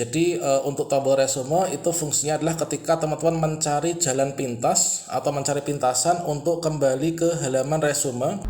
Jadi untuk tombol resume itu fungsinya adalah ketika teman-teman mencari jalan pintas atau mencari pintasan untuk kembali ke halaman resume.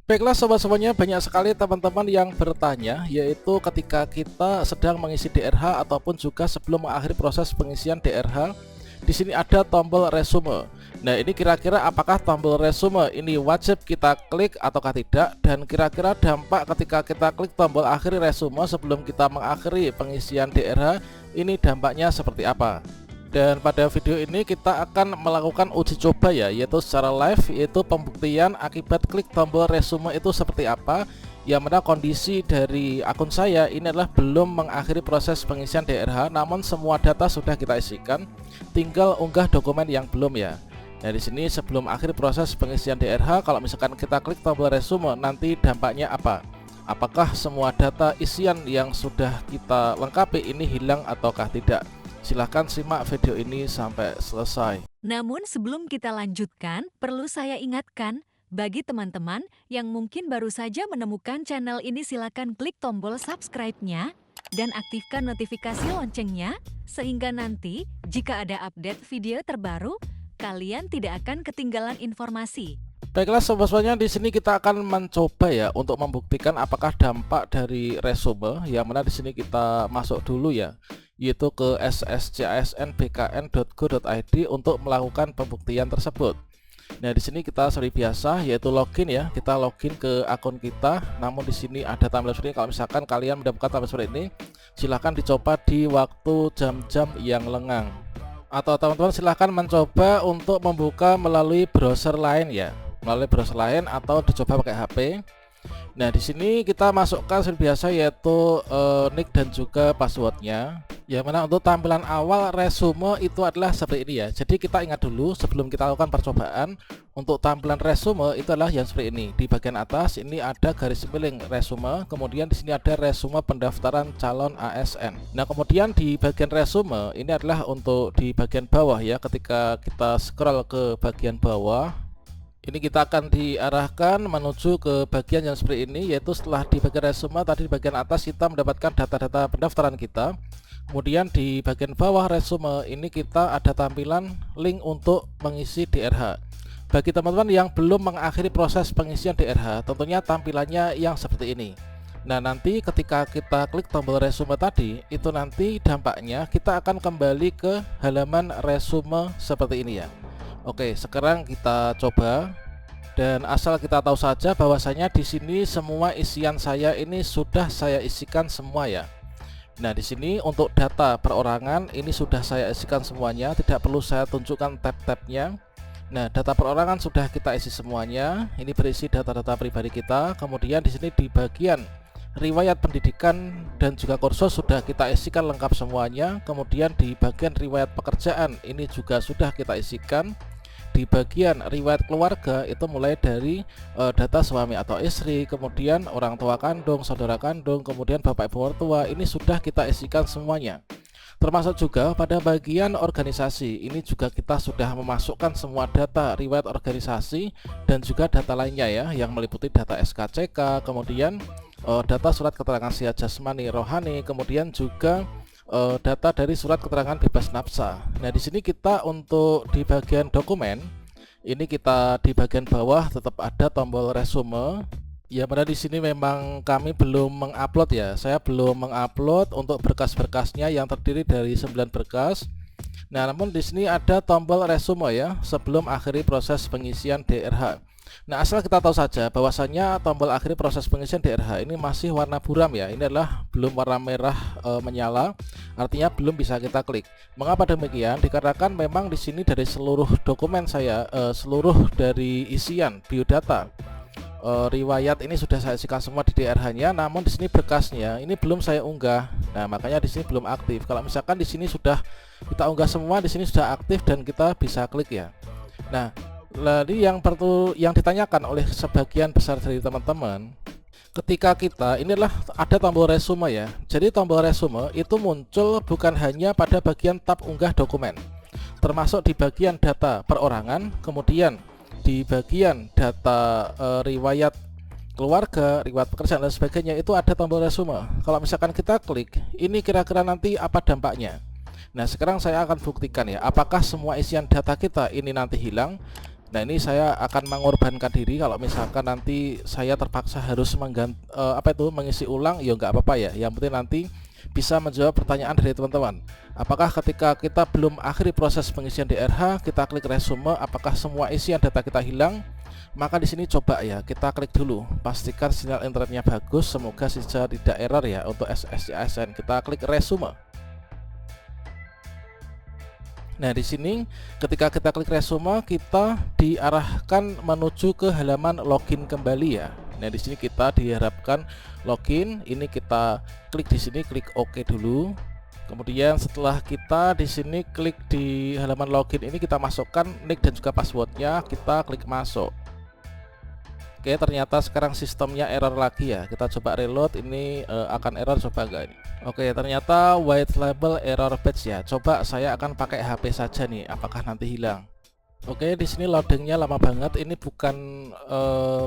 Baiklah sobat-sobatnya, banyak sekali teman-teman yang bertanya, yaitu ketika kita sedang mengisi DRH ataupun juga sebelum mengakhiri proses pengisian DRH, di sini ada tombol resume. Nah, ini kira-kira apakah tombol resume ini wajib kita klik ataukah tidak, dan kira-kira dampak ketika kita klik tombol akhiri resume sebelum kita mengakhiri pengisian DRH ini dampaknya seperti apa. Dan pada video ini kita akan melakukan uji coba ya, yaitu secara live, yaitu pembuktian akibat klik tombol resume itu seperti apa. Yang mana kondisi dari akun saya ini adalah belum mengakhiri proses pengisian DRH, namun semua data sudah kita isikan, tinggal unggah dokumen yang belum ya. Nah, di sini sebelum akhir proses pengisian DRH, kalau misalkan kita klik tombol resume, nanti dampaknya apa? Apakah semua data isian yang sudah kita lengkapi ini hilang ataukah tidak? Silahkan simak video ini sampai selesai. Namun sebelum kita lanjutkan, perlu saya ingatkan, bagi teman-teman yang mungkin baru saja menemukan channel ini, silakan klik tombol subscribe-nya dan aktifkan notifikasi loncengnya, sehingga nanti jika ada update video terbaru, kalian tidak akan ketinggalan informasi. Baiklah sobat-sobatnya, di sini kita akan mencoba ya untuk membuktikan apakah dampak dari resume, yang mana di sini kita masuk dulu ya, yaitu ke sscsnbkn.go.id untuk melakukan pembuktian tersebut. Nah, di sini kita seperti biasa yaitu login ya, kita login ke akun kita. Namun di sini ada tampilan seperti ini. Kalau misalkan kalian mendapatkan tampilan seperti ini, silahkan dicoba di waktu jam-jam yang lengang. Atau teman-teman silahkan mencoba untuk membuka melalui browser lain ya, melalui browser lain atau dicoba pakai HP. Nah, di sini kita masukkan seperti biasa yaitu nick dan juga passwordnya. Yang mana untuk tampilan awal resume itu adalah seperti ini ya. Jadi kita ingat dulu sebelum kita lakukan percobaan, untuk tampilan resume itu adalah yang seperti ini. Di bagian atas ini ada garis miring resume, kemudian di sini ada resume pendaftaran calon ASN. Nah, kemudian di bagian resume ini adalah untuk di bagian bawah ya. Ketika kita scroll ke bagian bawah, ini kita akan diarahkan menuju ke bagian yang seperti ini, yaitu setelah di bagian resume tadi di bagian atas kita mendapatkan data-data pendaftaran kita. Kemudian di bagian bawah resume ini kita ada tampilan link untuk mengisi DRH. Bagi teman-teman yang belum mengakhiri proses pengisian DRH, tentunya tampilannya yang seperti ini. Nah, nanti ketika kita klik tombol resume tadi, itu nanti dampaknya kita akan kembali ke halaman resume seperti ini ya. Oke, sekarang kita coba. Dan asal kita tahu saja bahwasanya di sini semua isian saya ini sudah saya isikan semua ya. Nah, di sini untuk data perorangan ini sudah saya isikan semuanya, tidak perlu saya tunjukkan tab-tabnya. Nah, data perorangan sudah kita isi semuanya. Ini berisi data-data pribadi kita. Kemudian di sini di bagian riwayat pendidikan dan juga kursus sudah kita isikan lengkap semuanya. Kemudian di bagian riwayat pekerjaan ini juga sudah kita isikan. Di bagian riwayat keluarga itu mulai dari data suami atau istri, kemudian orang tua kandung, saudara kandung, kemudian bapak ibu mertua, ini sudah kita isikan semuanya. Termasuk juga pada bagian organisasi, ini juga kita sudah memasukkan semua data riwayat organisasi dan juga data lainnya ya, yang meliputi data SKCK, kemudian data surat keterangan sehat jasmani rohani, kemudian juga data dari surat keterangan bebas nafsa. Nah, di sini kita untuk di bagian dokumen ini kita di bagian bawah tetap ada tombol resume. Ya, pada di sini memang kami belum mengupload ya. Saya belum mengupload untuk berkas-berkasnya yang terdiri dari 9 berkas. Nah, namun di sini ada tombol resume ya sebelum akhiri proses pengisian DRH. Nah, asal kita tahu saja bahwasanya tombol akhir proses pengisian DRH ini masih warna buram ya. Ini adalah belum warna merah menyala, artinya belum bisa kita klik. Mengapa demikian? Dikarenakan memang di sini dari seluruh dokumen saya, seluruh dari isian biodata riwayat ini sudah saya isikan semua di DRH-nya, namun di sini berkasnya ini belum saya unggah. Nah, makanya di sini belum aktif. Kalau misalkan di sini sudah kita unggah semua, di sini sudah aktif dan kita bisa klik ya. Nah, jadi yang ditanyakan oleh sebagian besar dari teman-teman, ketika kita ini adalah ada tombol resume ya. Jadi tombol resume itu muncul bukan hanya pada bagian tab unggah dokumen, termasuk di bagian data perorangan, kemudian di bagian data riwayat keluarga, riwayat pekerjaan dan sebagainya, itu ada tombol resume. Kalau misalkan kita klik, ini kira-kira nanti apa dampaknya. Nah, sekarang saya akan buktikan ya, apakah semua isian data kita ini nanti hilang. Nah, ini saya akan mengorbankan diri kalau misalkan nanti saya terpaksa harus mengisi ulang, ya nggak apa-apa ya. Yang penting nanti bisa menjawab pertanyaan dari teman-teman. Apakah ketika kita belum akhiri proses pengisian DRH, kita klik resume, apakah semua isian data kita hilang? Maka di sini coba ya, kita klik dulu, pastikan sinyal internetnya bagus, semoga saja tidak error ya untuk SSC/ASN. Kita klik resume. Nah, di sini ketika kita klik resume, kita diarahkan menuju ke halaman login kembali ya. Nah, di sini kita diharapkan login. Ini kita klik di sini, klik OK dulu. Kemudian setelah kita di sini klik di halaman login ini, kita masukkan nick dan juga passwordnya, kita klik masuk. Oke, ternyata sekarang sistemnya error lagi ya. Kita coba reload, ini akan error, coba enggak ini. Oke, ternyata white label error batch ya. Coba saya akan pakai HP saja nih, apakah nanti hilang. Oke, di sini loadingnya lama banget. Ini bukan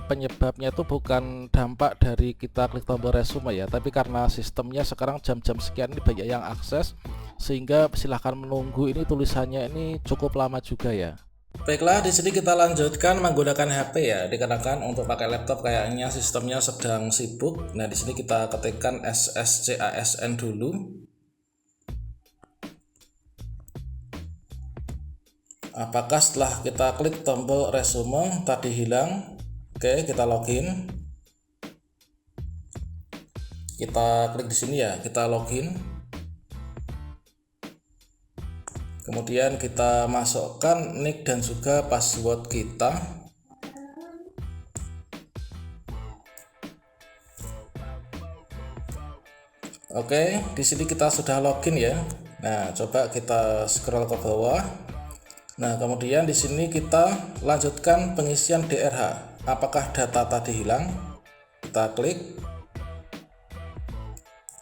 penyebabnya itu bukan dampak dari kita klik tombol resume ya, tapi karena sistemnya sekarang jam-jam sekian ini banyak yang akses, sehingga silahkan menunggu. Ini tulisannya ini cukup lama juga ya. Baiklah, di sini kita lanjutkan menggunakan HP ya, dikarenakan untuk pakai laptop kayaknya sistemnya sedang sibuk. Nah, di sini kita ketikkan SSC/ASN dulu. Apakah setelah kita klik tombol resume tadi hilang? Oke, kita login. Kita klik di sini ya, kita login. Kemudian kita masukkan nick dan juga password kita. Oke, di sini kita sudah login ya. Nah, coba kita scroll ke bawah. Nah, kemudian di sini kita lanjutkan pengisian DRH. Apakah data tadi hilang? Kita klik.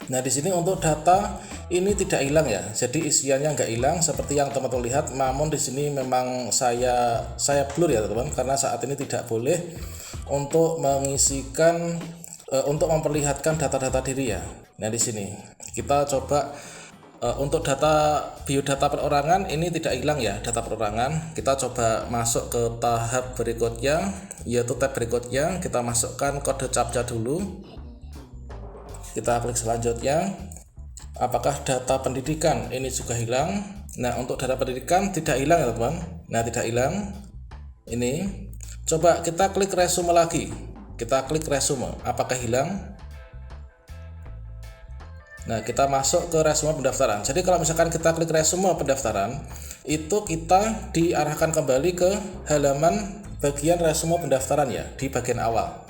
Nah, di sini untuk data ini tidak hilang ya, jadi isiannya nggak hilang seperti yang teman-teman lihat. Namun di sini memang saya blur ya teman-teman, karena saat ini tidak boleh untuk mengisikan untuk memperlihatkan data-data diri ya. Nah, di sini kita coba untuk data biodata perorangan ini tidak hilang ya, data perorangan. Kita coba masuk ke tahap berikutnya, yaitu tab berikutnya. Kita masukkan kode CAPTCHA dulu. Kita klik selanjutnya. Apakah data pendidikan ini juga hilang? Nah, untuk data pendidikan tidak hilang ya teman-teman. Nah, tidak hilang. Ini coba kita klik resume lagi. Kita klik resume, apakah hilang? Nah, kita masuk ke resume pendaftaran. Jadi kalau misalkan kita klik resume pendaftaran, itu kita diarahkan kembali ke halaman bagian resume pendaftaran ya, di bagian awal.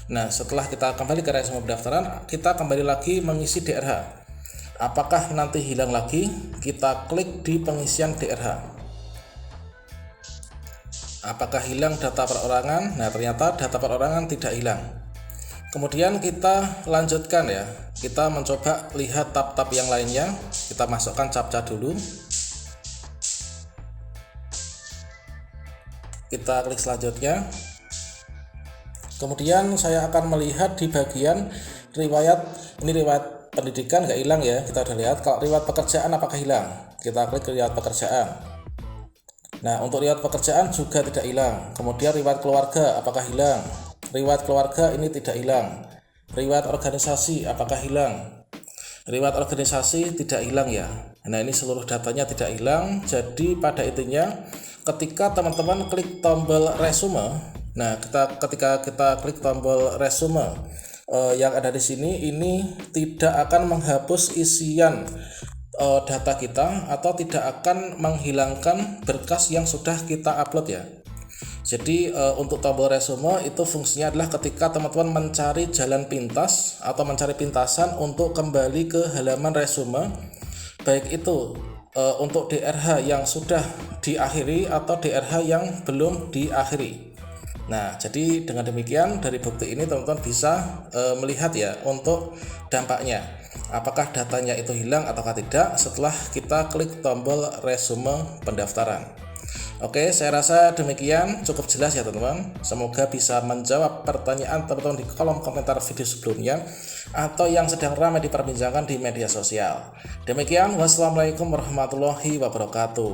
Nah, setelah kita kembali ke resume pendaftaran, kita kembali lagi mengisi DRH. Apakah nanti hilang lagi? Kita klik di pengisian DRH. Apakah hilang data perorangan? Nah, ternyata data perorangan tidak hilang. Kemudian kita lanjutkan ya. Kita mencoba lihat tab-tab yang lainnya. Kita masukkan CAPTCHA dulu. Kita klik selanjutnya. Kemudian saya akan melihat di bagian riwayat. Ini riwayat pendidikan nggak hilang ya, kita udah lihat. Kalau riwayat pekerjaan apakah hilang? Kita klik riwayat pekerjaan. Nah, untuk riwayat pekerjaan juga tidak hilang. Kemudian riwayat keluarga apakah hilang? Riwayat keluarga ini tidak hilang. Riwayat organisasi apakah hilang? Riwayat organisasi tidak hilang ya. Nah, ini seluruh datanya tidak hilang. Jadi pada intinya ketika teman-teman klik tombol resume, nah ketika kita klik tombol resume, yang ada di sini ini tidak akan menghapus isian data kita atau tidak akan menghilangkan berkas yang sudah kita upload ya. Jadi untuk tombol resume itu fungsinya adalah ketika teman-teman mencari jalan pintas atau mencari pintasan untuk kembali ke halaman resume, baik itu untuk DRH yang sudah diakhiri atau DRH yang belum diakhiri. Nah, jadi dengan demikian dari bukti ini teman-teman bisa melihat ya untuk dampaknya. Apakah datanya itu hilang ataukah tidak setelah kita klik tombol resume pendaftaran. Oke, saya rasa demikian cukup jelas ya teman-teman. Semoga bisa menjawab pertanyaan teman-teman di kolom komentar video sebelumnya atau yang sedang ramai diperbincangkan di media sosial. Demikian, wassalamualaikum warahmatullahi wabarakatuh.